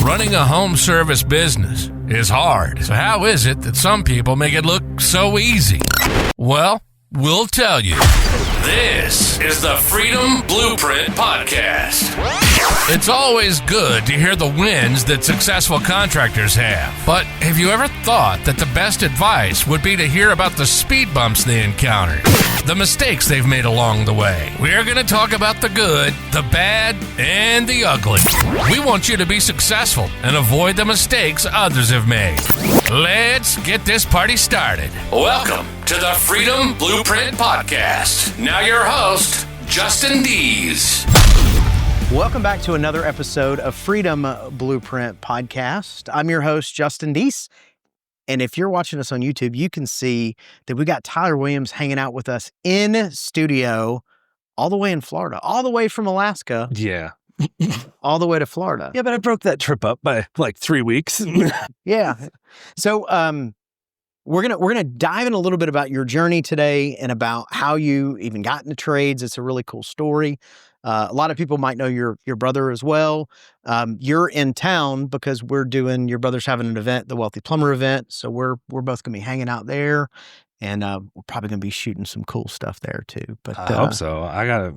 Running a home service business is hard. So how is it that some people make it look so easy? Well, we'll tell you. This is the Freedom Blueprint Podcast. It's always good to hear the wins that successful contractors have. But have you ever thought that the best advice would be to hear about the speed bumps they encountered, the mistakes they've made along the way? We're going to talk about the good, the bad, and the ugly. We want you to be successful and avoid the mistakes others have made. Let's get this party started. Welcome to the Freedom Blueprint Podcast. Now your host, Justin Deese. Welcome back to another episode of Freedom Blueprint Podcast. I'm your host, Justin Deese. And if you're watching us on YouTube, you can see that we got Tyler Williams hanging out with us in studio all the way in Florida, all the way from Alaska. Yeah. All the way to Florida. Yeah, but I broke that trip up by like 3 weeks. Yeah. So we're gonna dive in a little bit about your journey today and about how you even got into trades. It's a really cool story. A lot of people might know your brother as well. You're in town because your brother's having an event, the Wealthy Plumber event. So we're both gonna be hanging out there, and we're probably gonna be shooting some cool stuff there too. But I hope so.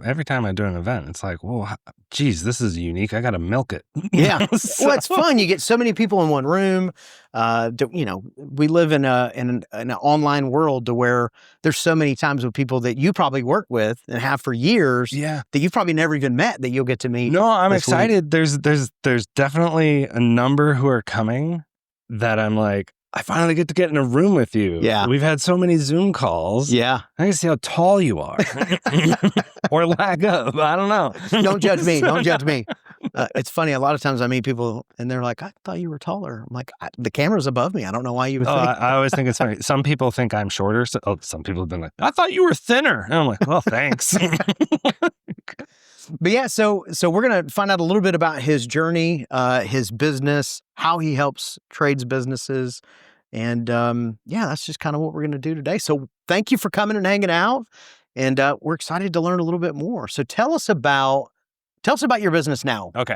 Every time I do an event, it's like, whoa, geez, this is unique. I gotta milk it. Yeah. Well, it's fun. You get so many people in one room. We live in an online world to where there's so many times with people that you probably work with and have for years. Yeah. That you've probably never even met that you'll get to meet. No, I'm excited. There's definitely a number who are coming that I'm like, I finally get to get in a room with you. Yeah. We've had so many Zoom calls. Yeah. I can see how tall you are. Or lack of. I don't know. Don't judge me. Don't judge me. It's funny. A lot of times I meet people and they're like, I thought you were taller. I'm like, the camera's above me. I don't know why you would think. I always think it's funny. Some people think I'm shorter. Some people have been like, I thought you were thinner. And I'm like, well, thanks. But yeah, so we're going to find out a little bit about his journey, his business, how he helps trades businesses. And that's just kind of what we're going to do today. So thank you for coming and hanging out. And we're excited to learn a little bit more. So tell us about your business now. Okay.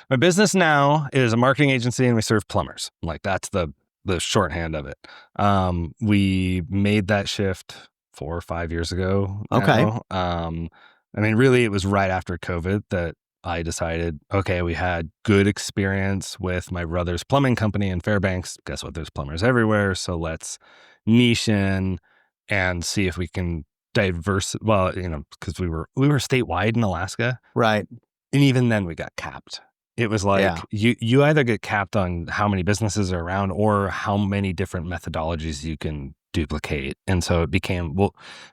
My business now is a marketing agency and we serve plumbers. Like that's the shorthand of it. We made that shift 4 or 5 years ago. Okay. Really, it was right after COVID that I decided, okay, we had good experience with my brother's plumbing company in Fairbanks. Guess what? There's plumbers everywhere. So let's niche in and see if we can because we were statewide in Alaska. Right. And even then we got capped. It was like, you either get capped on how many businesses are around or how many different methodologies you can duplicate. And so it became,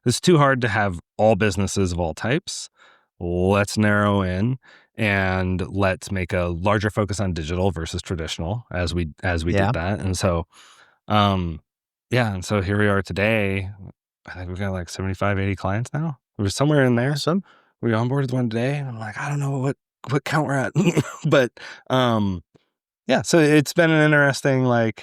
it's too hard to have all businesses of all types. Let's narrow in and let's make a larger focus on digital versus traditional as we did that. And so, and so here we are today. I think we've got like 75, 80 clients now. We're somewhere in there. Awesome. We onboarded one today and I'm like, I don't know what count we're at. But, so it's been an interesting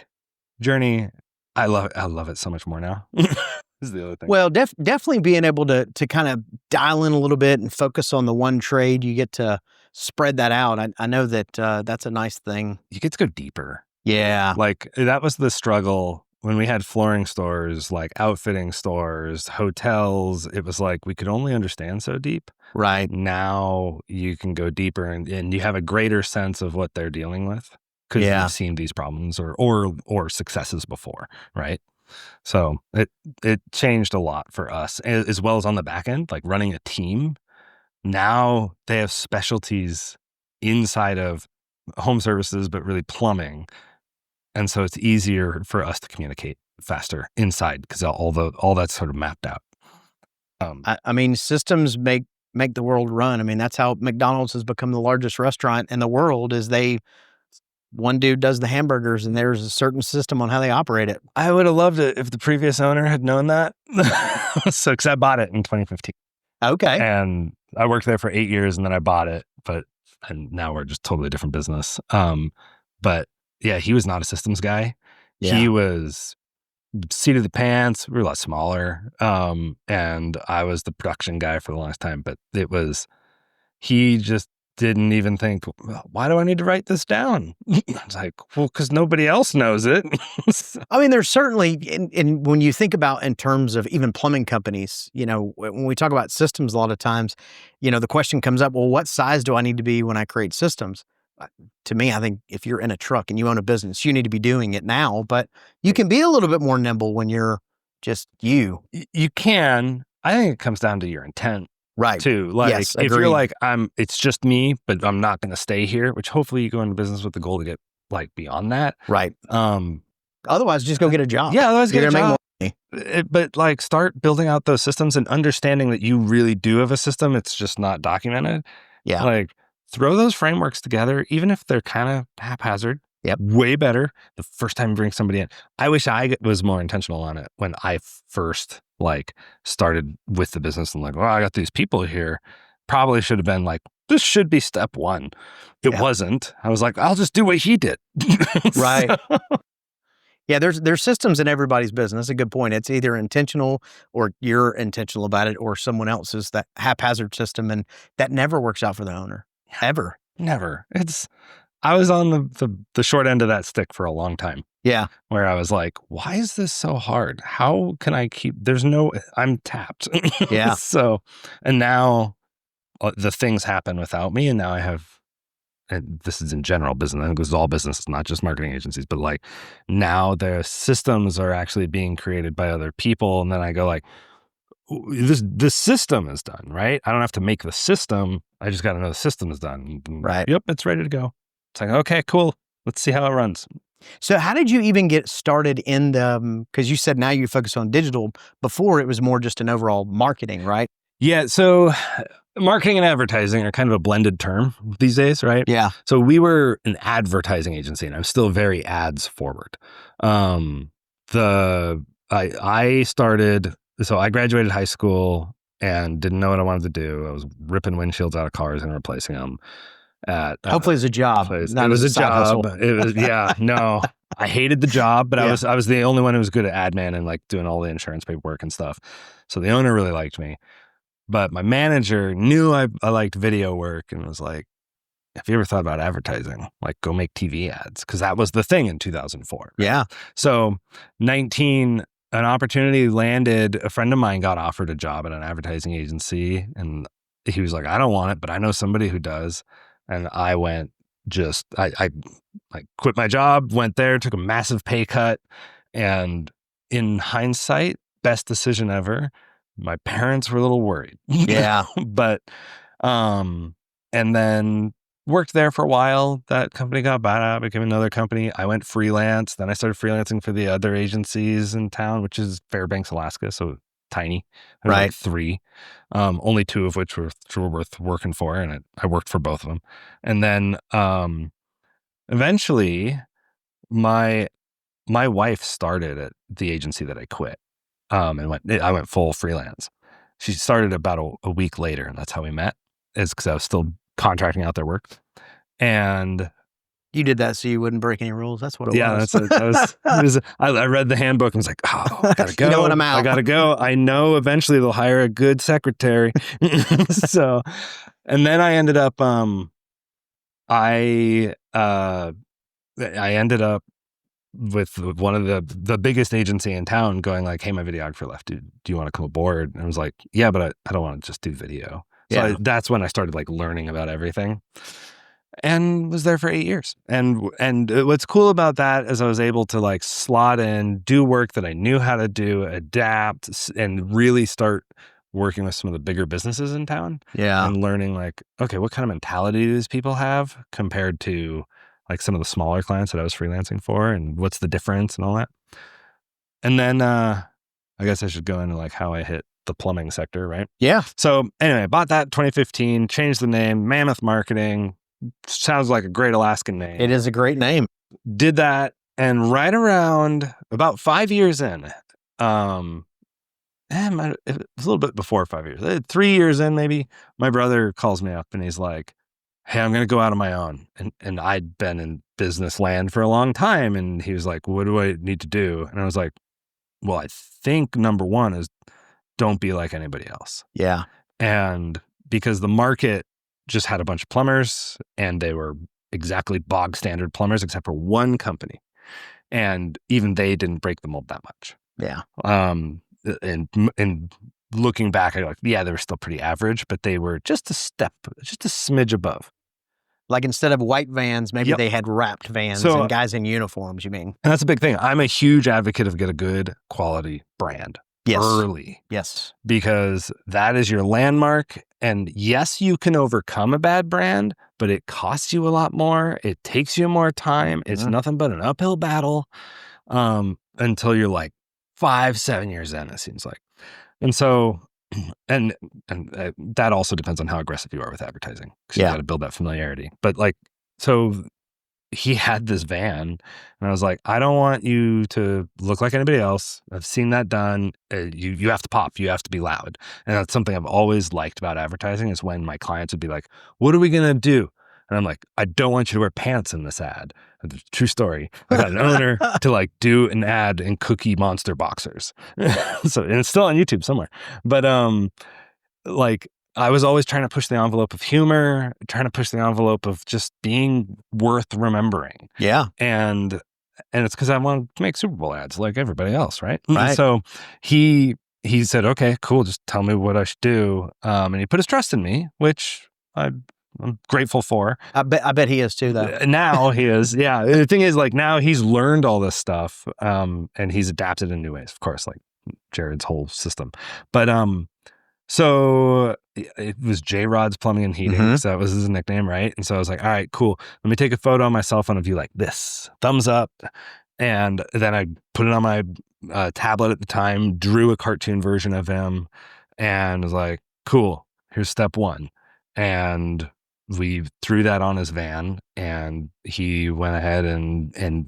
journey. I love it so much more now. This is the other thing. Well, definitely being able to kind of dial in a little bit and focus on the one trade, you get to spread that out. I know that that's a nice thing. You get to go deeper. Yeah. That was the struggle when we had flooring stores, like outfitting stores, hotels. It was like we could only understand so deep. Right. Now you can go deeper and you have a greater sense of what they're dealing with because you've seen these problems or successes before, right? So it changed a lot for us, as well as on the back end, like running a team. Now they have specialties inside of home services, but really plumbing. And so it's easier for us to communicate faster inside because all that's sort of mapped out. Systems make the world run. That's how McDonald's has become the largest restaurant in the world. One dude does the hamburgers and there's a certain system on how they operate it. I would have loved it if the previous owner had known that. So, because I bought it in 2015. Okay. And I worked there for 8 years and then I bought it, and now we're just totally different business. But yeah, he was not a systems guy. Yeah. He was seat of the pants. We were a lot smaller. And I was the production guy for the longest time, but he just didn't even think, well, why do I need to write this down? It's like, well, because nobody else knows it. I mean, there's certainly, and when you think about in terms of even plumbing companies, when we talk about systems, a lot of times, the question comes up, well, what size do I need to be when I create systems? To me, I think if you're in a truck and you own a business, you need to be doing it now, but you can be a little bit more nimble when you're just you. You can. I think it comes down to your intent. Right. Too. Like, yes, if agreed. you're like, it's just me, but I'm not going to stay here, which hopefully you go into business with the goal to get like beyond that. Right. Otherwise, just go get a job. Yeah, otherwise get a job. Make more money. But like, start building out those systems and understanding that you really do have a system. It's just not documented. Yeah. Like, throw those frameworks together, even if they're kind of haphazard. Yep. Way better the first time you bring somebody in. I wish I was more intentional on it when I first started with the business and I got these people here. Probably should have been like, this should be step one. It wasn't. I was like, I'll just do what he did. Right. Yeah, there's systems in everybody's business. A good point. It's either intentional or you're intentional about it, or someone else's that haphazard system, and that never works out for the owner. Ever. Never. I was on the short end of that stick for a long time. Yeah. Where I was like, why is this so hard? How can I I'm tapped. Yeah. So, and now the things happen without me. And now I have, and this is in general business. I think this is all businesses, not just marketing agencies, but now their systems are actually being created by other people. And then I go this system is done, right? I don't have to make the system. I just got to know the system is done. Right. Yep. It's ready to go. It's like, okay, cool. Let's see how it runs. So how did you even get started in because you said now you focus on digital. Before it was more just an overall marketing, right? Yeah. So marketing and advertising are kind of a blended term these days, right? Yeah. So we were an advertising agency, and I'm still very ads forward. I graduated high school and didn't know what I wanted to do. I was ripping windshields out of cars and replacing them. Hopefully it's a job. It was a job. It was, no, I hated the job, but I was the only one who was good at admin and doing all the insurance paperwork and stuff. So the owner really liked me, but my manager knew I liked video work and was like, have you ever thought about advertising? Go make TV ads. Cause that was the thing in 2004. Yeah. So 19, an opportunity landed. A friend of mine got offered a job at an advertising agency, and he was like, I don't want it, but I know somebody who does. And I went I quit my job, went there, took a massive pay cut. And in hindsight, best decision ever. My parents were a little worried. Yeah. But, and then worked there for a while. That company got bought out, became another company. I went freelance. Then I started freelancing for the other agencies in town, which is Fairbanks, Alaska. So tiny. There's right. 3, only 2 of which were worth working for. And I worked for both of them. And then, eventually my wife started at the agency that I quit, and I went full freelance. She started about a week later, and that's how we met, is because I was still contracting out their work. And you did that so you wouldn't break any rules. That's what it was. Yeah, I read the handbook and was like, oh, I gotta go. You know what, I'm out. I gotta go. I know eventually they'll hire a good secretary. So, and then I ended up, I ended up with one of the biggest agency in town going hey, my videographer left. Do you want to come aboard? And I was like, yeah, but I don't want to just do video. So that's when I started learning about everything, and was there for 8 years. And what's cool about that is I was able to slot in, do work that I knew how to do, adapt, and really start working with some of the bigger businesses in town. Yeah. And learning okay, what kind of mentality do these people have compared to some of the smaller clients that I was freelancing for, and what's the difference and all that. And then I guess I should go into how I hit the plumbing sector, right? Yeah. So anyway, I bought that in 2015, changed the name, Mammoth Marketing. Sounds like a great Alaskan name. It is a great name. Did that, and right around about 5 years in, it was a little bit before 5 years, 3 years in maybe, my brother calls me up and he's like, hey, I'm going to go out on my own. And I'd been in business land for a long time. And he was like, what do I need to do? And I was like, well, I think number one is don't be like anybody else. Yeah. And because the market just had a bunch of plumbers, and they were exactly bog standard plumbers, except for one company. And even they didn't break the mold that much. Yeah. And looking back, I like, yeah, they were still pretty average, but they were just a smidge above. Like instead of white vans, maybe Yep. they had wrapped vans So- and guys in uniforms, you mean? And that's a big thing. I'm a huge advocate of get a good quality brand Yes. early, Yes. because that is your landmark. And yes, you can overcome a bad brand, but it costs you a lot more. It takes you more time. It's Mhm. nothing but an uphill battle until you're like 5-7 years in, it seems like. And so, and that also depends on how aggressive you are with advertising, because you Yeah. got to build that familiarity. But like, so he had this van, and I was like, I don't want you to look like anybody else. I've seen that done. You have to pop. You have to be loud. And that's something I've always liked about advertising, is when my clients would be like, what are we going to do? And I'm like, I don't want you to wear pants in this ad. True story. I got an owner to like do an ad in Cookie Monster boxers. So, and it's still on YouTube somewhere. But like, I was always trying to push the envelope of humor, trying to push the envelope of just being worth remembering. Yeah. And it's because I wanted to make Super Bowl ads like everybody else, right? Right. So he said, okay, cool, just tell me what I should do. And he put his trust in me, which I'm grateful for. I bet he is too, though. Now he is. Yeah. The thing is, like, now he's learned all this stuff, and he's adapted in new ways, of course, like Jared's whole system. But so it was J Rod's Plumbing and Heating. Mhm. So that was his nickname, right? And so I was like, all right, cool. Let me take a photo on my cell phone of you like this, thumbs up. And then I put it on my tablet at the time, drew a cartoon version of him, and was like, cool, here's step one. And we threw that on his van, and he went ahead and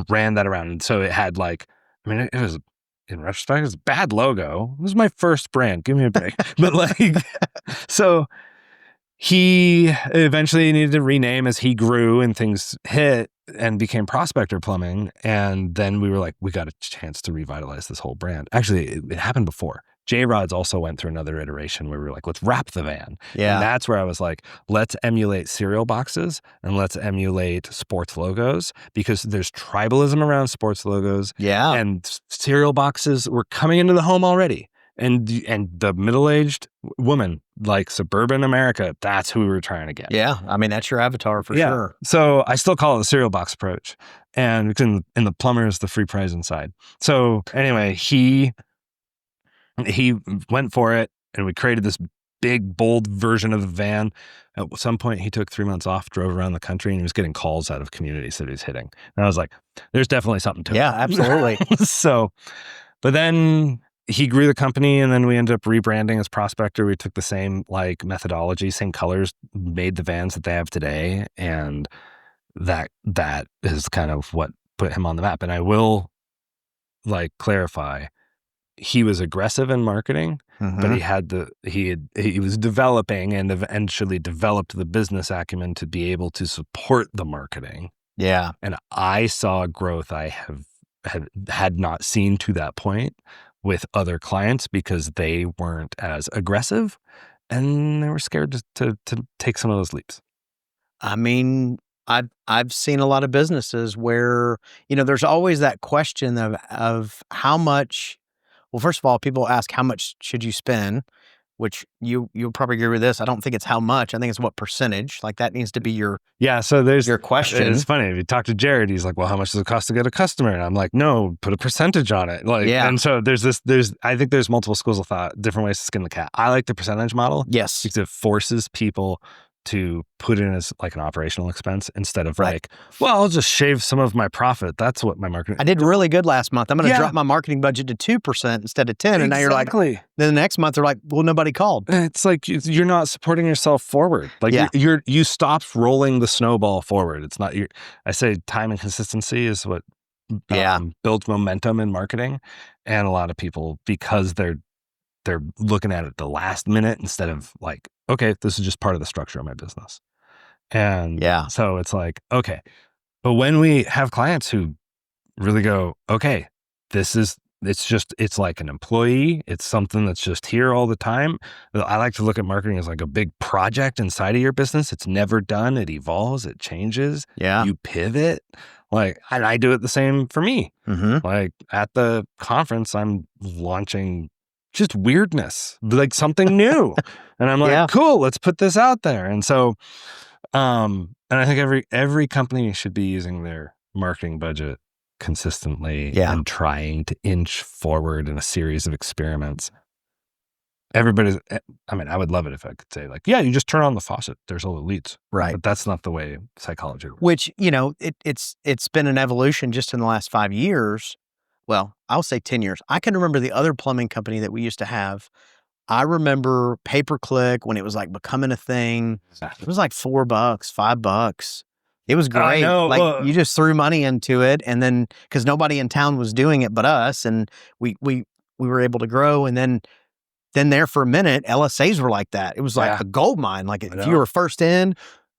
ran that around. And so it had like, I mean, it was, in retrospect, it was a bad logo. It was my first brand. Give me a break. But like, so he eventually needed to rename as he grew and things hit and became Prospector Plumbing. And then we were like, we got a chance to revitalize this whole brand. Actually, it happened before. J-Rod's also went through another iteration where we were like, let's wrap the van. Yeah. And that's where I was like, let's emulate cereal boxes and let's emulate sports logos, because there's tribalism around sports logos. Yeah. And cereal boxes were coming into the home already. And the middle-aged woman, like suburban America, that's who we were trying to get. Yeah. I mean, that's your avatar for sure. So I still call it the cereal box approach. And in the plumbers, the free prize inside. So anyway, he went for it, and we created this big, bold version of the van. At some point, he took 3 months off, drove around the country, and he was getting calls out of communities that he was hitting. And I was like, there's definitely something to it. Yeah, absolutely. So, but then he grew the company, and then we ended up rebranding as Prospector. We took the same like methodology, same colors, made the vans that they have today. And that is kind of what put him on the map. And I will like clarify, he was aggressive in marketing, but he was developing and eventually developed the business acumen to be able to support the marketing. Yeah. And I saw growth I had not seen to that point with other clients, because they weren't as aggressive and they were scared to take some of those leaps. I mean, I've seen a lot of businesses where, there's always that question of how much. Well, first of all, people ask, how much should you spend? Which you'll probably agree with this. I don't think it's how much. I think it's what percentage. Like that needs to be your So there's your question. It's funny. If you talk to Jared, he's like, well, how much does it cost to get a customer? And I'm like, no, put a percentage on it. Like, Yeah. And so I think there's multiple schools of thought, different ways to skin the cat. I like the percentage model. Yes. Because it forces people to put in as like an operational expense instead of Right. like, well, I'll just shave some of my profit. That's what my marketing. I did really good last month. I'm going to Yeah. drop my marketing budget to 2% instead of 10. And now you're like, then the next month they're like, well, nobody called. It's like you're not supporting yourself forward. Like Yeah. you stopped rolling the snowball forward. It's not I say time and consistency is what builds momentum in marketing. And a lot of people, because they're looking at it the last minute instead of like, okay, this is just part of the structure of my business. And so it's like, okay. But when we have clients who really go, okay, this is it's like an employee. It's something that's just here all the time. I like to look at marketing as like a big project inside of your business. It's never done. It evolves. It changes. Yeah. You pivot. Like, and I do it the same for me. Mm-hmm. Like at the conference, I'm launching just weirdness, like something new. And I'm like, cool, let's put this out there. And so, and I think every company should be using their marketing budget consistently and trying to inch forward in a series of experiments. I would love it if I could say like, yeah, you just turn on the faucet. There's all the leads. Right. But that's not the way psychology works. Which, it's been an evolution just in the last 5 years. Well, I'll say 10 years. I can remember the other plumbing company that we used to have. I remember pay-per-click when it was like becoming a thing. It was like $4, $5. It was great. I know. Like you just threw money into it, and then because nobody in town was doing it but us, and we were able to grow. And then there for a minute, LSAs were like that. It was like a gold mine. Like if you were first in,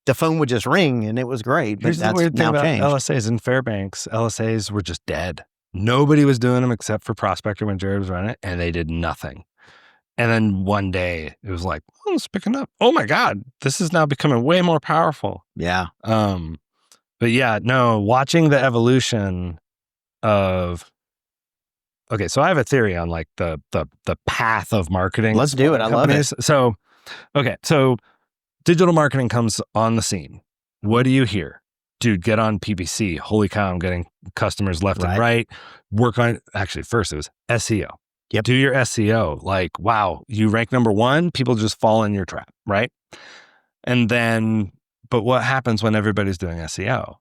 the phone would just ring, and it was great. But Here's that's the weird thing now about changed. LSAs in Fairbanks. LSAs were just dead. Nobody was doing them except for Prospector when Jared was running it, and they did nothing. And then one day it was like, oh, it's picking up. Oh my God, this is now becoming way more powerful. Yeah. But yeah, no, watching the evolution of, okay, so I have a theory on like the path of marketing. Let's do it. I love it. So, okay, so digital marketing comes on the scene. What do you hear? Dude, get on PPC. Holy cow, I'm getting customers left and right. Work on, actually, first it was SEO. Yep. Do your SEO. Like, wow, you rank number 1, people just fall in your trap, right? And then, but what happens when everybody's doing SEO?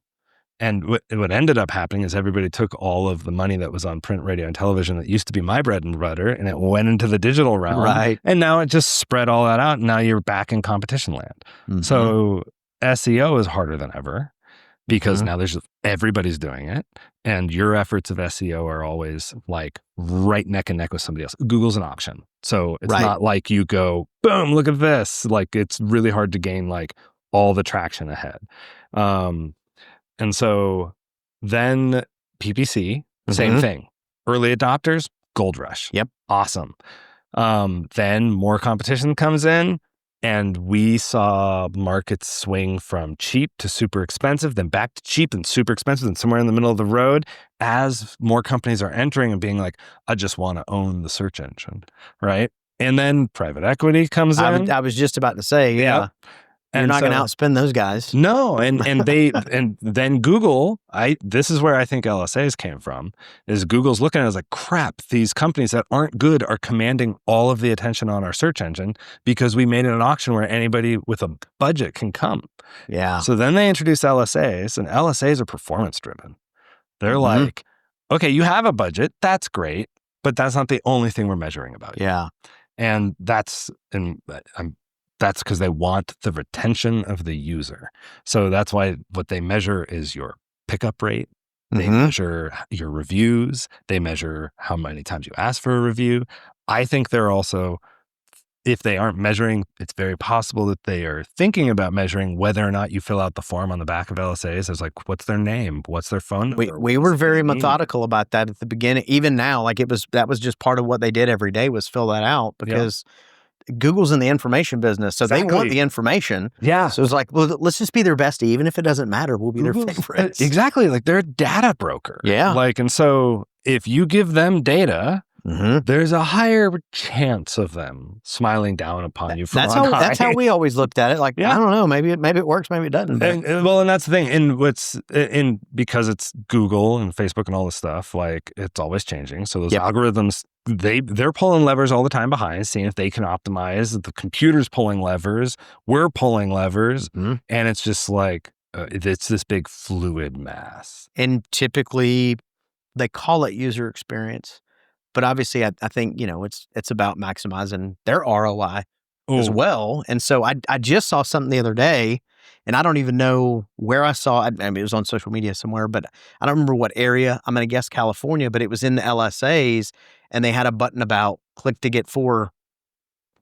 And what ended up happening is everybody took all of the money that was on print, radio, and television that used to be my bread and butter, and it went into the digital realm. Right. And now it just spread all that out, and now you're back in competition land. Mm-hmm. So SEO is harder than ever. Because now everybody's doing it, and your efforts of SEO are always like right neck and neck with somebody else. Google's an option. So it's not like you go, boom, look at this. Like it's really hard to gain like all the traction ahead. And so then PPC, same thing. Early adopters, gold rush. Yep. Awesome. Then more competition comes in. And we saw markets swing from cheap to super expensive, then back to cheap and super expensive, and somewhere in the middle of the road as more companies are entering and being like, I just want to own the search engine, right? And then private equity comes in. I was just about to say, yeah. You're not going to outspend those guys. No, and they and then Google, this is where I think LSAs came from, is Google's looking at it as like, crap, these companies that aren't good are commanding all of the attention on our search engine because we made it an auction where anybody with a budget can come. Yeah. So then they introduced LSAs, and LSAs are performance driven. They're like, okay, you have a budget, that's great, but that's not the only thing we're measuring about you. Yeah. And that's because they want the retention of the user. So that's why what they measure is your pickup rate. They measure your reviews. They measure how many times you ask for a review. I think they're also, if they aren't measuring, it's very possible that they are thinking about measuring whether or not you fill out the form on the back of LSAs. It's like, what's their name? What's their phone number? We were very methodical about that at the beginning. Even now, like that was just part of what they did every day was fill that out because Google's in the information business, so they want the information. Yeah. So it's like, well, let's just be their bestie. Even if it doesn't matter, we'll be their favorites. Exactly. Like they're a data broker. Yeah. Like, and so if you give them data, there's a higher chance of them smiling down upon you. That's how we always looked at it. Like, I don't know, maybe it works, maybe it doesn't. And that's the thing. And because it's Google and Facebook and all this stuff, like it's always changing. So those algorithms, they're pulling levers all the time behind, seeing if they can optimize. The computer's pulling levers, we're pulling levers, and it's just like it's this big fluid mass. And typically, they call it user experience. But obviously, I think, it's about maximizing their ROI as well. And so I just saw something the other day, and I don't even know where I saw it. I mean, it was on social media somewhere, but I don't remember what area. I'm going to guess California, but it was in the LSAs, and they had a button about click to get 4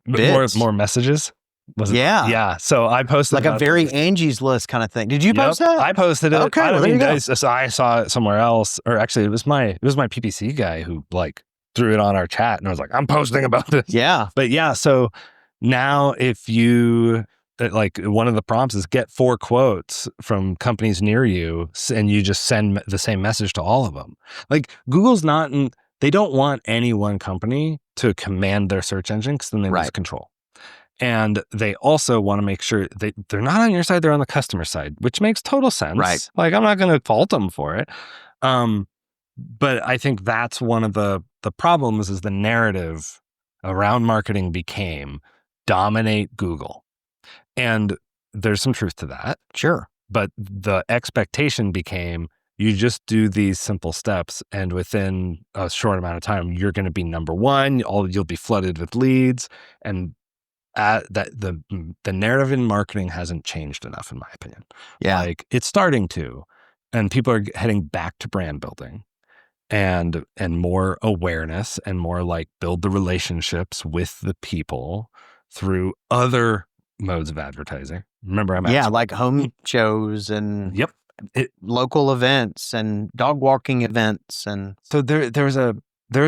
bids. More messages? Was it? Yeah. Yeah. So I posted like a very Angie's List kind of thing. Did you post that? I posted it. Okay. I saw it somewhere else, or actually it was my PPC guy who like threw it on our chat and I was like, I'm posting about this. Yeah. But yeah, so now if you like, one of the prompts is get 4 quotes from companies near you, and you just send the same message to all of them. Like Google's they don't want any one company to command their search engine, because then they lose control. And they also want to make sure they're not on your side, they're on the customer side, which makes total sense. Right. Like, I'm not going to fault them for it. But I think that's one of the problems, is the narrative around marketing became dominate Google. And there's some truth to that. Sure. But the expectation became, you just do these simple steps, and within a short amount of time, you're going to be number one. You'll be flooded with leads. And the narrative in marketing hasn't changed enough, in my opinion. Yeah. Like, it's starting to, and people are heading back to brand building and more awareness, and more like build the relationships with the people through other modes of advertising. Remember, like home shows and Yep. local events and dog walking events. And so there was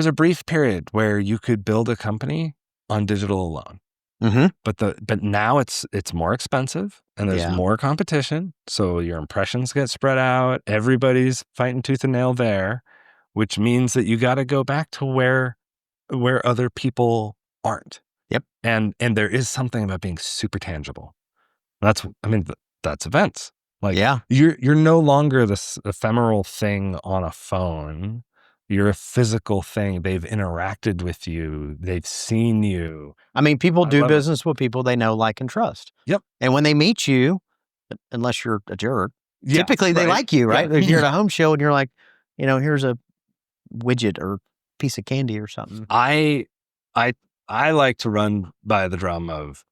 a brief period where you could build a company on digital alone. Mm-hmm. But now it's more expensive, and there's more competition. So your impressions get spread out. Everybody's fighting tooth and nail there, which means that you got to go back to where other people aren't. Yep. And there is something about being super tangible. That's events. Like, you're no longer this ephemeral thing on a phone. You're a physical thing. They've interacted with you. They've seen you. I mean, people do business with people they know, like, and trust. Yep. And when they meet you, unless you're a jerk, typically they like you, right? Yeah. If you're at a home show and you're like, here's a widget or piece of candy or something. I like to run by the drum of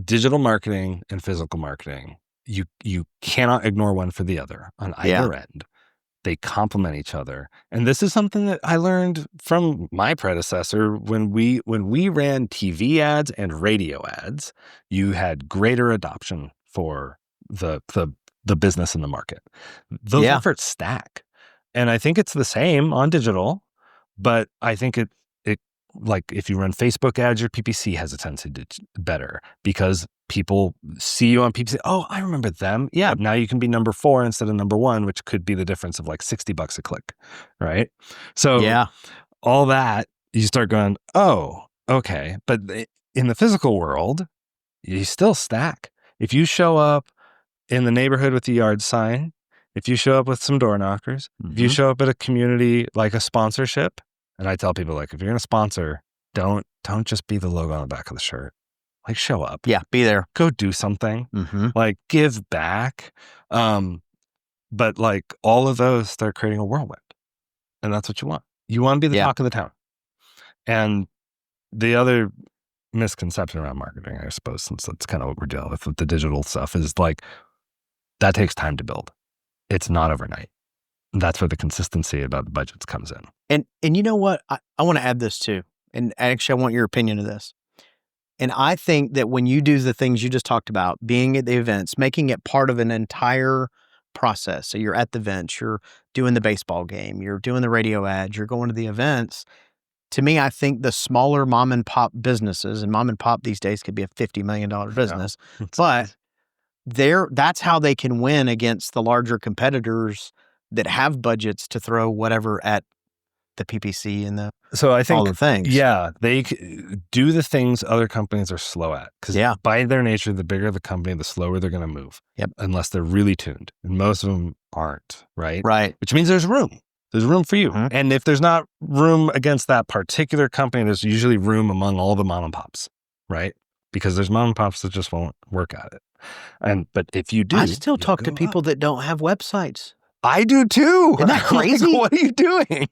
digital marketing and physical marketing. You cannot ignore one for the other on either end. They complement each other. And this is something that I learned from my predecessor. When we ran TV ads and radio ads, you had greater adoption for the business in the market. Those efforts stack. And I think it's the same on digital, but I think it like, if you run Facebook ads, your PPC has a tendency to better, because people see you on PPC. Oh, I remember them. Yeah. Now you can be number 4 instead of number 1, which could be the difference of like $60 a click. Right. So all that, you start going, oh, okay. But in the physical world, you still stack. If you show up in the neighborhood with the yard sign, if you show up with some door knockers, if you show up at a community, like a sponsorship. And I tell people, like, if you're going to sponsor, don't just be the logo on the back of the shirt. Like, show up. Yeah, be there. Go do something. Like, give back. But like, all of those start creating a whirlwind. And that's what you want. You want to be the talk of the town. And the other misconception around marketing, I suppose, since that's kind of what we're dealing with the digital stuff, is like, that takes time to build. It's not overnight. That's where the consistency about the budgets comes in. And you know what? I want to add this too. And actually, I want your opinion of this. And I think that when you do the things you just talked about, being at the events, making it part of an entire process. So you're at the events, you're doing the baseball game, you're doing the radio ads, you're going to the events. To me, I think the smaller mom and pop businesses, and mom and pop these days could be a $50 million business, but that's how they can win against the larger competitors that have budgets to throw whatever at the PPC and all the things. Yeah, they do the things other companies are slow at. Because by their nature, the bigger the company, the slower they're going to move. Yep. Unless they're really tuned. And most of them aren't, right? Right. Which means there's room. There's room for you. And if there's not room against that particular company, there's usually room among all the mom and pops, right? Because there's mom and pops that just won't work at it. But if you do, I still talk to people that don't have websites. I do too. Isn't that crazy? Like, what are you doing?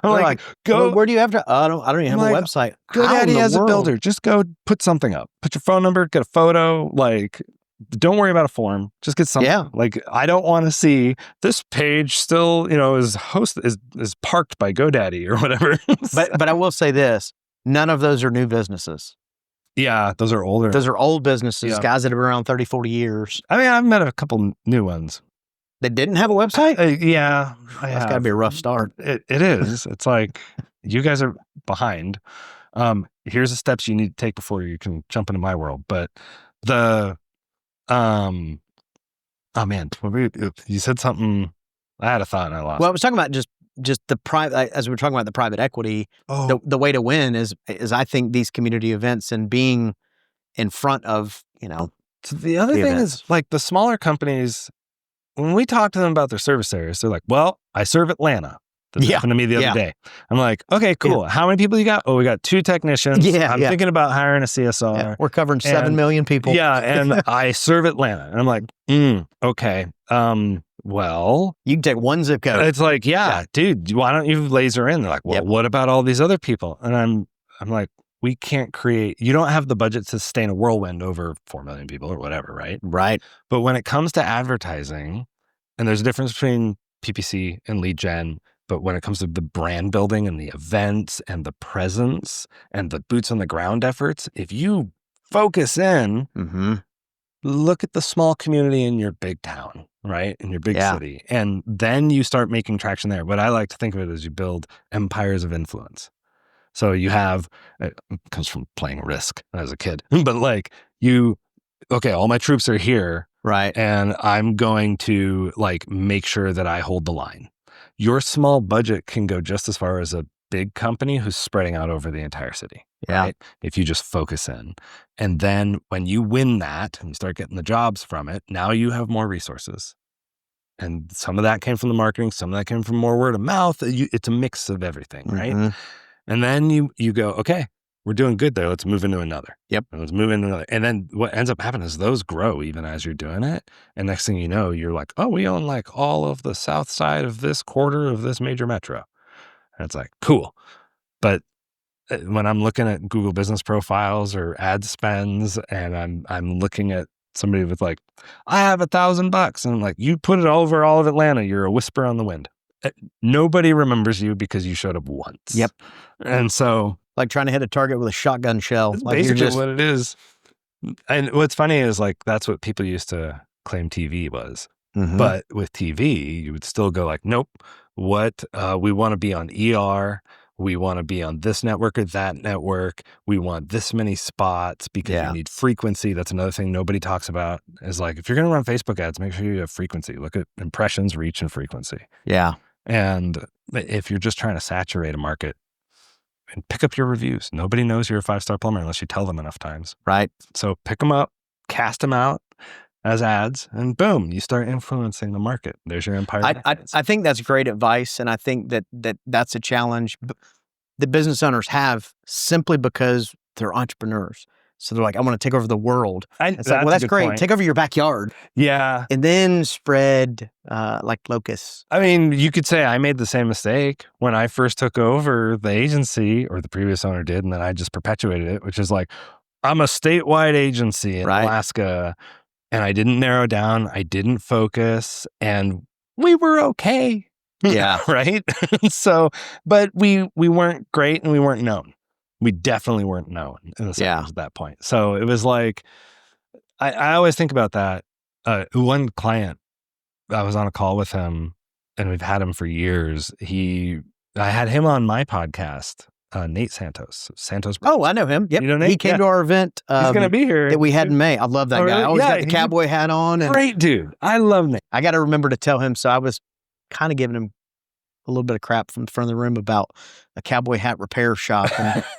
I'm like, go. Where do you have to? I don't even have a website. GoDaddy as a builder. Just go put something up. Put your phone number. Get a photo. Like, don't worry about a form. Just get something. Yeah. Like, I don't want to see this page still, is parked by GoDaddy or whatever. But I will say this: none of those are new businesses. Yeah, those are older. Those are old businesses, guys that have been around 30, 40 years. I mean, I've met a couple new ones. They didn't have a website? Yeah, That's got to be a rough start. It is. It's like, you guys are behind. Here's the steps you need to take before you can jump into my world. But the, oh man, you said something. I had a thought and I lost. Well, I was talking about just the private, as we were talking about the private equity, the way to win is I think these community events and being in front of, So the other thing is, like, the smaller companies, when we talk to them about their service areas, they're like, well, I serve Atlanta. That happened to me the other day. I'm like, okay, cool. How many people you got? Oh, we got 2 technicians. I'm thinking about hiring a CSR. Yeah. We're covering 7 million people. Yeah. And I serve Atlanta. And I'm like, okay. Well, you can take one zip code. It's like, dude, why don't you laser in? They're like, well, what about all these other people? And I'm like, we can't you don't have the budget to sustain a whirlwind over 4 million people or whatever, right? Right. But when it comes to advertising, and there's a difference between PPC and lead gen, but when it comes to the brand building and the events and the presence and the boots on the ground efforts, if you focus in, look at the small community in your big town, right? In your big city. And then you start making traction there. What I like to think of it as, you build empires of influence. So you have, it comes from playing Risk as a kid, but like all my troops are here. Right. And I'm going to make sure that I hold the line. Your small budget can go just as far as a big company who's spreading out over the entire city. Yeah. Right? If you just focus in. And then when you win that and you start getting the jobs from it, now you have more resources. And some of that came from the marketing, some of that came from more word of mouth. It's a mix of everything, right? And then you go, okay, we're doing good there. Let's move into another. Yep. And let's move into another. And then what ends up happening is those grow even as you're doing it. And next thing you know, you're like, oh, we own all of the south side of this quarter of this major metro. And it's like, cool. But when I'm looking at Google business profiles or ad spends, and I'm looking at somebody with I have $1,000, and I'm like, you put it over all of Atlanta, you're a whisper on the wind. Nobody remembers you because you showed up once. Yep. And so, like trying to hit a target with a shotgun shell. That's like basically what it is. And what's funny is that's what people used to claim TV was. But with TV, you would still go nope, we want to be on ER. We want to be on this network or that network. We want this many spots because you need frequency. That's another thing nobody talks about is if you're going to run Facebook ads, make sure you have frequency. Look at impressions, reach, and frequency. Yeah. And if you're just trying to saturate a market, and pick up your reviews. Nobody knows you're a 5-star plumber unless you tell them enough times. Right. So pick them up, cast them out as ads, and boom, you start influencing the market. There's your empire. I think that's great advice. And I think that's a challenge that business owners have simply because they're entrepreneurs. So they're like, I want to take over the world. It's that's great. Point. Take over your backyard. Yeah. And then spread like locusts. I mean, you could say I made the same mistake when I first took over the agency, or the previous owner did, and then I just perpetuated it, which is I'm a statewide agency in Alaska, and I didn't narrow down, I didn't focus, and we were okay. Yeah. Right? So, but we weren't great and we weren't known. We definitely weren't known in the sectors at that point. So it was I always think about that. One client, I was on a call with him, and we've had him for years. I had him on my podcast, Nate Santos. Oh, I know him. Yep. You know Nate? He came to our event. He's going to be here. That we had in May. I love that guy. Really? I always got the cowboy hat on. And great dude. I love Nate. I got to remember to tell him. So I was kind of giving him a little bit of crap from the front of the room about a cowboy hat repair shop.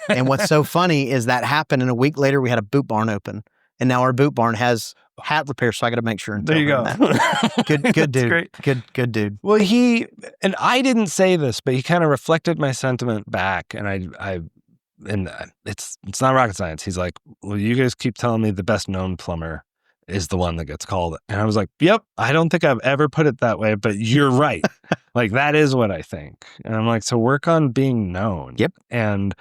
And what's so funny is that happened, and a week later we had a boot barn open, and now our boot barn has hat repair. So I got to make sure and tell there you him go. That. Good dude. Great. Good dude. Well, and I didn't say this, but he kind of reflected my sentiment back, and it's not rocket science. He's like, well, you guys keep telling me the best known plumber is the one that gets called. And I was like, yep, I don't think I've ever put it that way, but you're right. That is what I think. And I'm like, so work on being known. Yep. And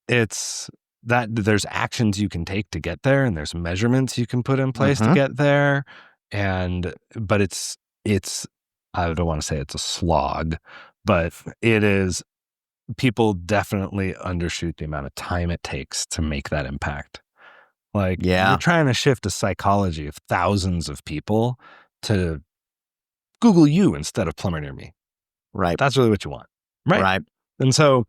it's that there's actions you can take to get there, and there's measurements you can put in place to get there. But it's I don't want to say it's a slog, but it is. People definitely undershoot the amount of time it takes to make that impact. You're trying to shift a psychology of thousands of people to Google you instead of plumber near me. Right. That's really what you want. Right. Right. And so,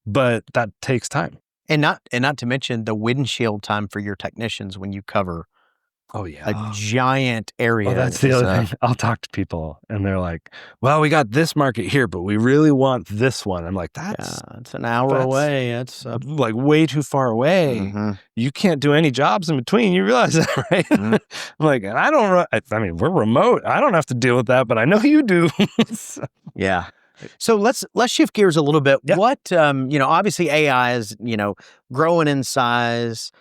but that takes time. And not to mention the windshield time for your technicians when you cover Oh, a yeah. giant area. Oh, that's the other thing. I'll talk to people and they're like, well, we got this market here, but we really want this one. I'm like, it's an hour away. It's like way too far away. You can't do any jobs in between. You realize that, right? I'm like, and I mean, we're remote. I don't have to deal with that, but I know you do. Yeah. So let's shift gears a little bit. Yeah. What, obviously AI is, growing in size.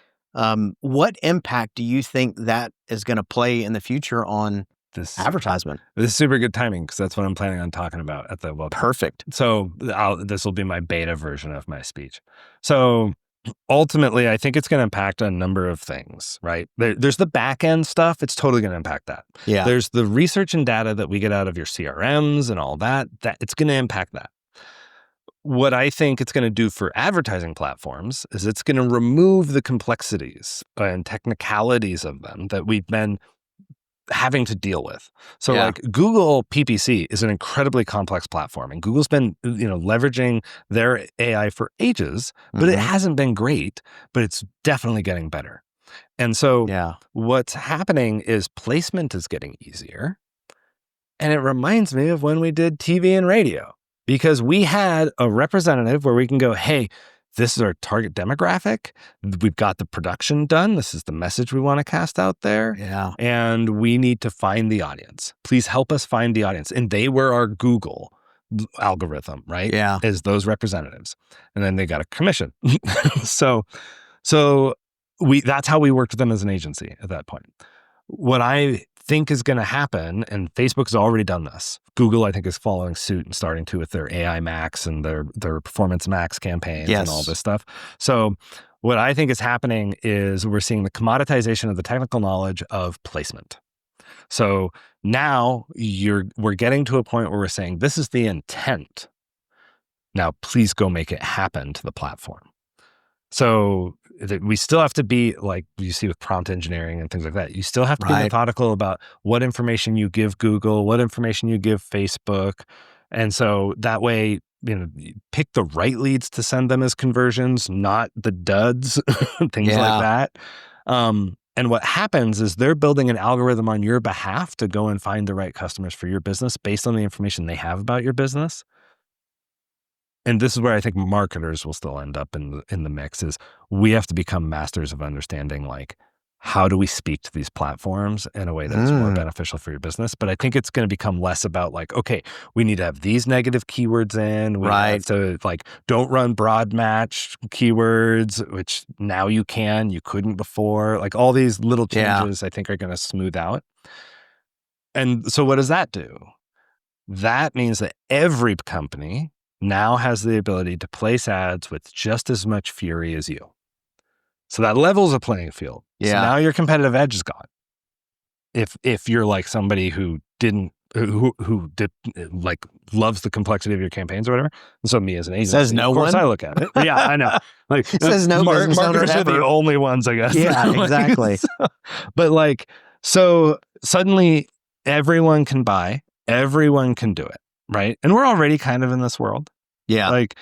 What impact do you think that is going to play in the future on this advertisement? This is super good timing because that's what I'm planning on talking about at the website. Perfect. So this will be my beta version of my speech. So ultimately, I think it's going to impact a number of things, right? There's the back end stuff. It's totally going to impact that. Yeah. There's the research and data that we get out of your CRMs and all that it's going to impact that. What I think it's going to do for advertising platforms is it's going to remove the complexities and technicalities of them that we've been having to deal with. So like Google PPC is an incredibly complex platform, and Google's been, leveraging their AI for ages, but it hasn't been great, but it's definitely getting better. And so what's happening is placement is getting easier. And it reminds me of when we did TV and radio, because we had a representative where we can go, hey, this is our target demographic. We've got the production done. This is the message we want to cast out there. Yeah. And we need to find the audience. Please help us find the audience. And they were our Google algorithm, right? Yeah. As those representatives. And then they got a commission. So that's how we worked with them as an agency at that point. What I think is going to happen, and Facebook's already done this. Google, I think, is following suit and starting to with their AI Max and their Performance Max campaigns and all this stuff. So what I think is happening is we're seeing the commoditization of the technical knowledge of placement. So now we're getting to a point where we're saying, this is the intent. Now, please go make it happen to the platform. So we still have to be, like you see with prompt engineering and things like that, you still have to be methodical about what information you give Google, what information you give Facebook. And so that way, you pick the right leads to send them as conversions, not the duds, things like that. And what happens is they're building an algorithm on your behalf to go and find the right customers for your business based on the information they have about your business. And this is where I think marketers will still end up in the mix, is we have to become masters of understanding, like, how do we speak to these platforms in a way that's more beneficial for your business? But I think it's going to become less about like, okay, we need to have these negative keywords in. We have to, like, don't run broad match keywords, which now you couldn't before. Like, all these little changes I think are going to smooth out. And so what does that do? That means that every company now has the ability to place ads with just as much fury as you. So that levels a playing field. Yeah. So now your competitive edge is gone. If you're like somebody who loves the complexity of your campaigns or whatever. And so me as an agency, says no of course one. I look at it. Yeah, I know. Like, says no business owner marketers are the ever. only ones, I guess. Yeah, exactly. So suddenly everyone can buy, everyone can do it, right? And we're already kind of in this world. Yeah. Like,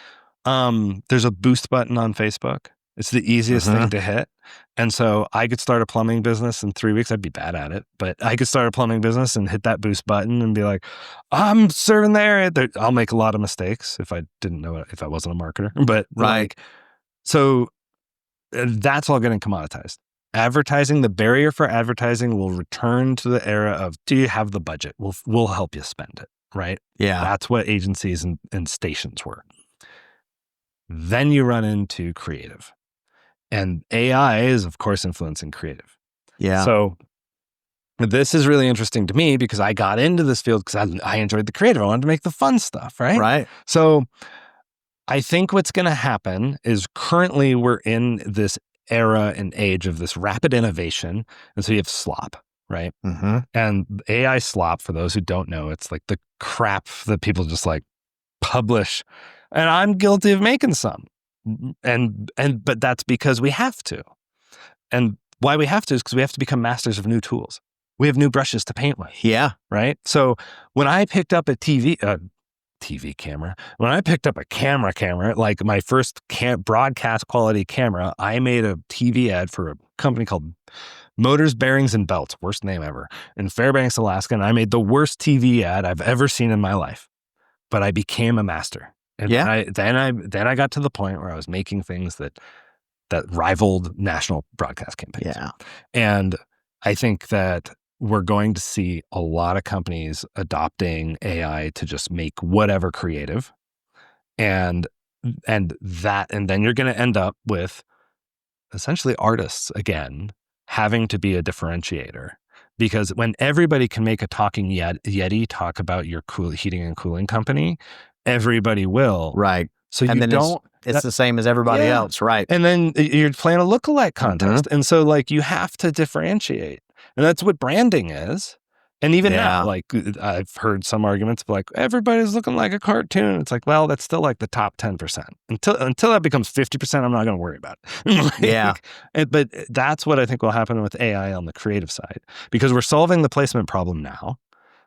there's a boost button on Facebook. It's the easiest thing to hit. And so I could start a plumbing business in 3 weeks. I'd be bad at it, but I could start a plumbing business and hit that boost button and be like, I'm serving there. I'll make a lot of mistakes if I didn't know it, if I wasn't a marketer. But so that's all getting commoditized. Advertising, the barrier for advertising will return to the era of, do you have the budget? We'll help you spend it, right? Yeah. That's what agencies and stations were. Then you run into creative. And AI is, of course, influencing creative. Yeah. So this is really interesting to me because I got into this field because I enjoyed the creative. I wanted to make the fun stuff, right? Right. So I think what's going to happen is currently we're in this era and age of this rapid innovation. And so you have slop, right? Mm-hmm. And AI slop, for those who don't know, it's like the crap that people just like publish. And I'm guilty of making some. But that's because we have to. And why we have to is because we have to become masters of new tools. we have new brushes to paint with. Yeah. Right. So when I picked up a TV camera, when I picked up a camera, like my first broadcast quality camera, I made a TV ad for a company called Motors, Bearings, and Belts, worst name ever, in Fairbanks, Alaska. And I made the worst TV ad I've ever seen in my life, but I became a master. And then I got to the point where I was making things that rivaled national broadcast campaigns. Yeah. And I think that we're going to see a lot of companies adopting AI to just make whatever creative. And then you're going to end up with essentially artists again having to be a differentiator, because when everybody can make a talking Yeti talk about your heating and cooling company, everybody will. Right. So and you then don't. It's the same as everybody else, right? And then you're playing a lookalike contest, and so like you have to differentiate, and that's what branding is. And even now, like I've heard some arguments of like everybody's looking like a cartoon. It's like, well, that's still like the top 10%. Until that becomes 50%, I'm not going to worry about it. But that's what I think will happen with AI on the creative side, because we're solving the placement problem now.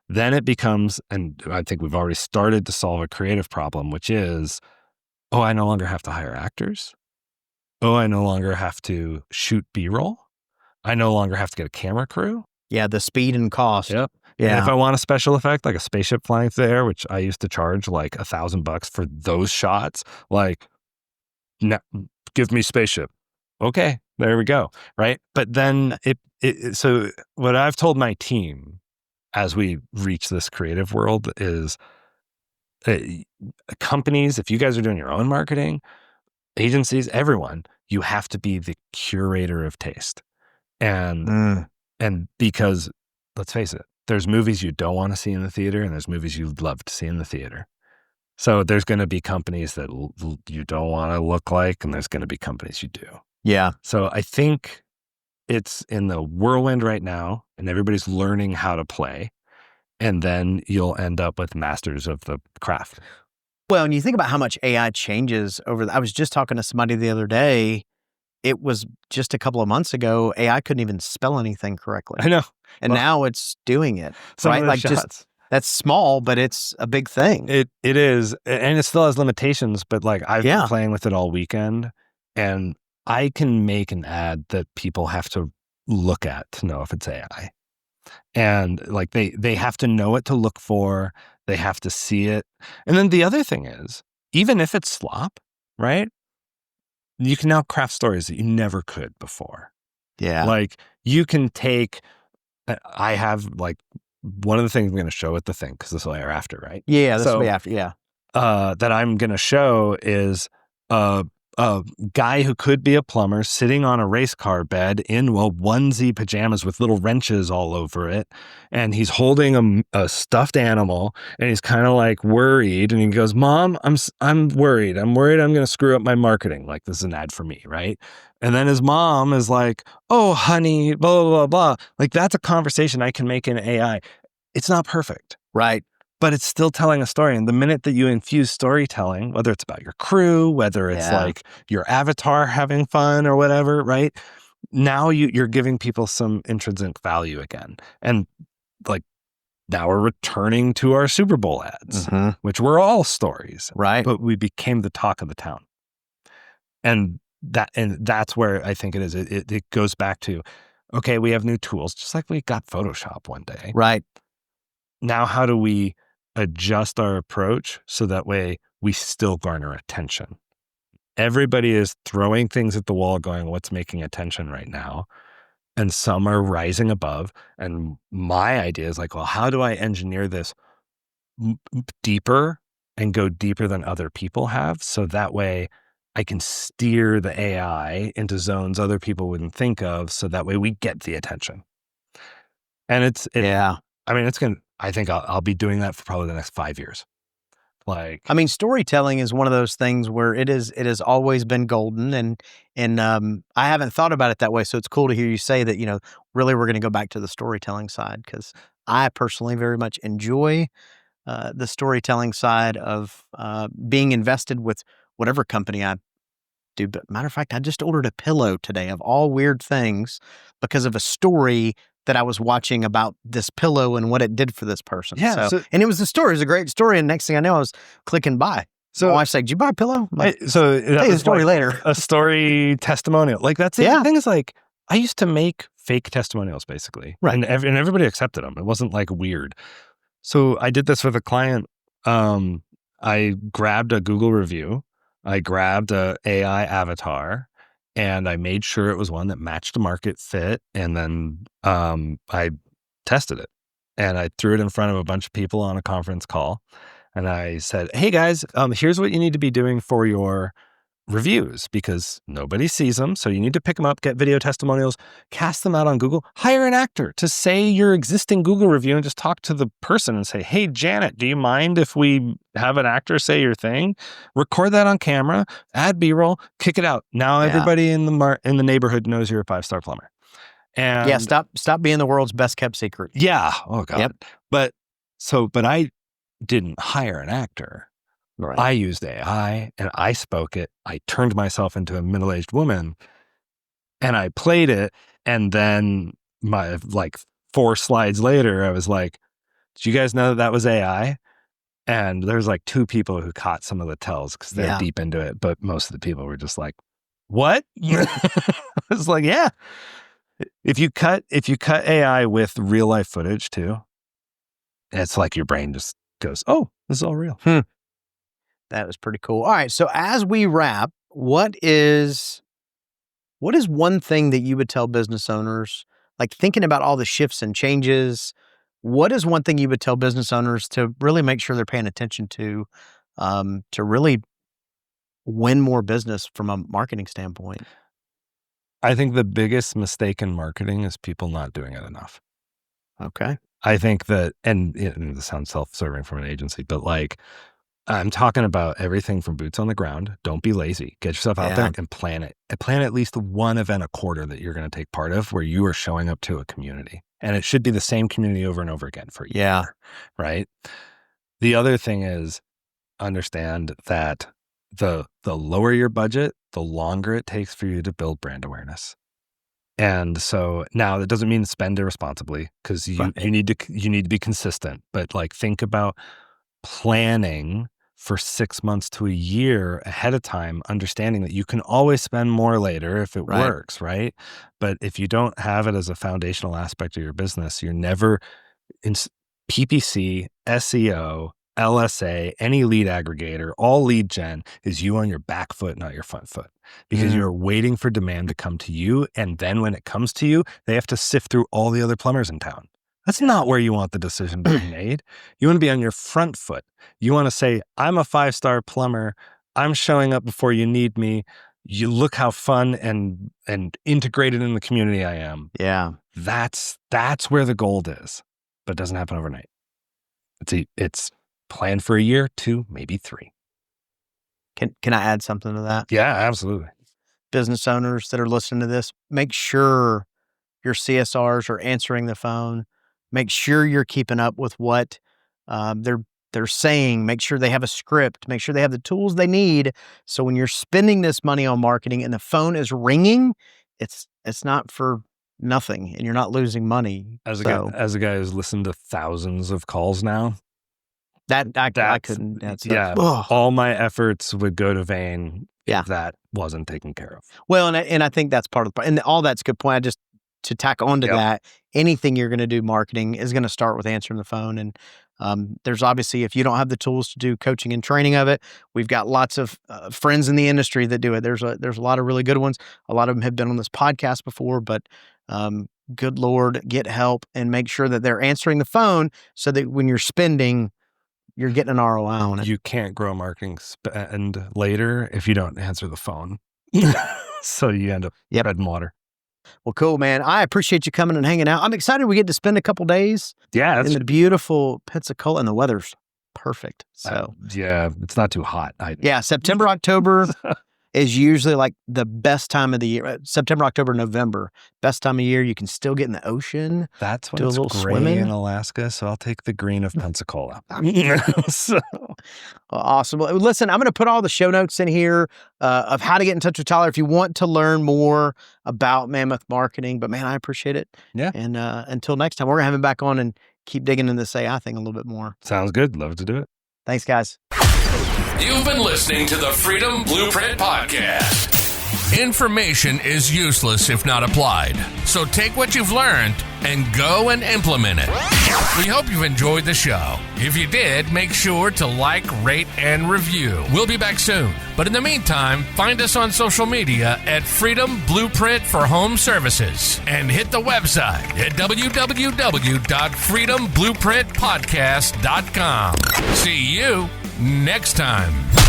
Then it becomes, and I think we've already started to solve a creative problem, which is, oh, I no longer have to hire actors. Oh, I no longer have to shoot B-roll. I no longer have to get a camera crew. Yeah, the speed and cost. Yep. Yeah. And if I want a special effect, like a spaceship flying through the air, which I used to charge like $1,000 for those shots, like, give me spaceship. Okay, there we go. Right. But then so what I've told my team as we reach this creative world is companies, if you guys are doing your own marketing, agencies, everyone, you have to be the curator of taste. And because, let's face it, there's movies you don't want to see in the theater, and there's movies you'd love to see in the theater. So there's going to be companies that you don't want to look like, and there's going to be companies you do. Yeah. So I think it's in the whirlwind right now, and everybody's learning how to play. And then you'll end up with masters of the craft. Well, and you think about how much AI changes I was just talking to somebody the other day. It was just a couple of months ago, AI couldn't even spell anything correctly. I know. And now it's doing it, right? Like just, that's small, but it's a big thing. It is. And it still has limitations, but like I've been playing with it all weekend, and I can make an ad that people have to look at to know if it's AI. And like they have to know it to look for, they have to see it. And then the other thing is, even if it's slop, right? You can now craft stories that you never could before. Yeah. Like you can take, I have like one of the things I'm going to show at the thing, because this will air after, right? Yeah, this will be after. Yeah. That I'm going to show is a guy who could be a plumber sitting on a race car bed in onesie pajamas with little wrenches all over it. And he's holding a stuffed animal, and he's kind of like worried. And he goes, "Mom, I'm worried. I'm worried I'm going to screw up my marketing." Like, this is an ad for me, right? And then his mom is like, "Oh, honey, blah, blah, blah, blah." Like, that's a conversation I can make in AI. It's not perfect. Right. But it's still telling a story. And the minute that you infuse storytelling, whether it's about your crew, whether it's like your avatar having fun or whatever, right? Now you're giving people some intrinsic value again. And like now we're returning to our Super Bowl ads, which were all stories. Right. But we became the talk of the town. And that's where I think it is. It goes back to, okay, we have new tools, just like we got Photoshop one day. Right. Now, how do we adjust our approach so that way we still garner attention? Everybody is throwing things at the wall going, what's making attention right now? And some are rising above. And my idea is like, well, how do I engineer this deeper and go deeper than other people have? So that way I can steer the AI into zones other people wouldn't think of. So that way we get the attention. And I think I'll be doing that for probably the next 5 years. Like, I mean, storytelling is one of those things where it has always been golden, and I haven't thought about it that way. So it's cool to hear you say that, really we're going to go back to the storytelling side, because I personally very much enjoy the storytelling side of being invested with whatever company I do. But matter of fact, I just ordered a pillow today, of all weird things, because of a story that I was watching about this pillow and what it did for this person. Yeah, And it was a story. It was a great story. And next thing I know, I was clicking buy. So my wife's like, "Did you buy a pillow?" I'm like, so tell you the story later. A story testimonial. Like that's it. Yeah. The thing is, like, I used to make fake testimonials basically. Right. And everybody accepted them. It wasn't like weird. So I did this with a client. I grabbed a Google review. I grabbed a AI avatar, and I made sure it was one that matched the market fit. And then I tested it, and I threw it in front of a bunch of people on a conference call. And I said, "Hey guys, here's what you need to be doing for your reviews, because nobody sees them. So you need to pick them up, get video testimonials, cast them out on Google, hire an actor to say your existing Google review and just talk to the person and say, 'Hey, Janet, do you mind if we have an actor say your thing?' Record that on camera, add B-roll, kick it out. Now everybody in the neighborhood knows you're a 5-star plumber." And yeah, stop being the world's best kept secret. Yeah. Oh God. Yep. But I didn't hire an actor. Right. I used AI and I spoke it. I turned myself into a middle-aged woman and I played it. And then 4 slides later, I was like, "Did you guys know that was AI?" And there's like 2 people who caught some of the tells because they're deep into it. But most of the people were just like, "What?" I was like, "Yeah." If you cut AI with real life footage too, it's like your brain just goes, "Oh, this is all real." That was pretty cool. All right. So as we wrap, what is one thing that you would tell business owners, like thinking about all the shifts and changes, what is one thing you would tell business owners to really make sure they're paying attention to really win more business from a marketing standpoint? I think the biggest mistake in marketing is people not doing it enough. Okay. I think that, and this sounds self-serving from an agency, but like, I'm talking about everything from boots on the ground. Don't be lazy. Get yourself out there and plan it. And plan at least one event a quarter that you're going to take part of where you are showing up to a community. And it should be the same community over and over again for a year, right? The other thing is understand that the lower your budget, the longer it takes for you to build brand awareness. And so now that doesn't mean spend irresponsibly, because you need to be consistent, but like think about planning for 6 months to a year ahead of time, understanding that you can always spend more later if it works, right? But if you don't have it as a foundational aspect of your business, you're never in PPC, SEO, LSA, any lead aggregator, all lead gen is you on your back foot, not your front foot, because you're waiting for demand to come to you. And then when it comes to you, they have to sift through all the other plumbers in town. That's not where you want the decision to be made. You want to be on your front foot. You want to say, "I'm a 5-star plumber. I'm showing up before you need me. You look how fun and integrated in the community I am." Yeah. That's where the gold is, but it doesn't happen overnight. It's planned for a year, 2, maybe 3. Can I add something to that? Yeah, absolutely. Business owners that are listening to this, make sure your CSRs are answering the phone. Make sure you're keeping up with what they're saying. Make sure they have a script. Make sure they have the tools they need. So when you're spending this money on marketing and the phone is ringing, it's not for nothing, and you're not losing money. As a guy who's listened to thousands of calls now, I couldn't. All my efforts would go to vain if that wasn't taken care of. Well, and I think that's part of the and all that's a good point. To tack onto that, anything you're going to do marketing is going to start with answering the phone. And there's obviously, if you don't have the tools to do coaching and training of it, we've got lots of friends in the industry that do it. There's a lot of really good ones. A lot of them have been on this podcast before, but good Lord, get help and make sure that they're answering the phone so that when you're spending, you're getting an ROI on it. You can't grow marketing spend later if you don't answer the phone. So you end up bread and water. Well, cool, man. I appreciate you coming and hanging out. I'm excited we get to spend a couple days in the beautiful Pensacola, and the weather's perfect. So it's not too hot. September, October. is usually like the best time of the year. September, October, November, best time of year. You can still get in the ocean. That's when do a it's little gray swimming in Alaska, so I'll take the green of Pensacola. So. Awesome. Well, listen, I'm going to put all the show notes in here of how to get in touch with Tyler if you want to learn more about Mammoth marketing. But man, I appreciate it. Yeah. And until next time, we're going to have him back on and keep digging into this AI thing a little bit more. Sounds good. Love to do it. Thanks, guys. You've been listening to the Freedom Blueprint Podcast. Information is useless if not applied. So take what you've learned and go and implement it. We hope you've enjoyed the show. If you did, make sure to like, rate, and review. We'll be back soon. But in the meantime, find us on social media at Freedom Blueprint for Home Services and hit the website at www.freedomblueprintpodcast.com. See you next time.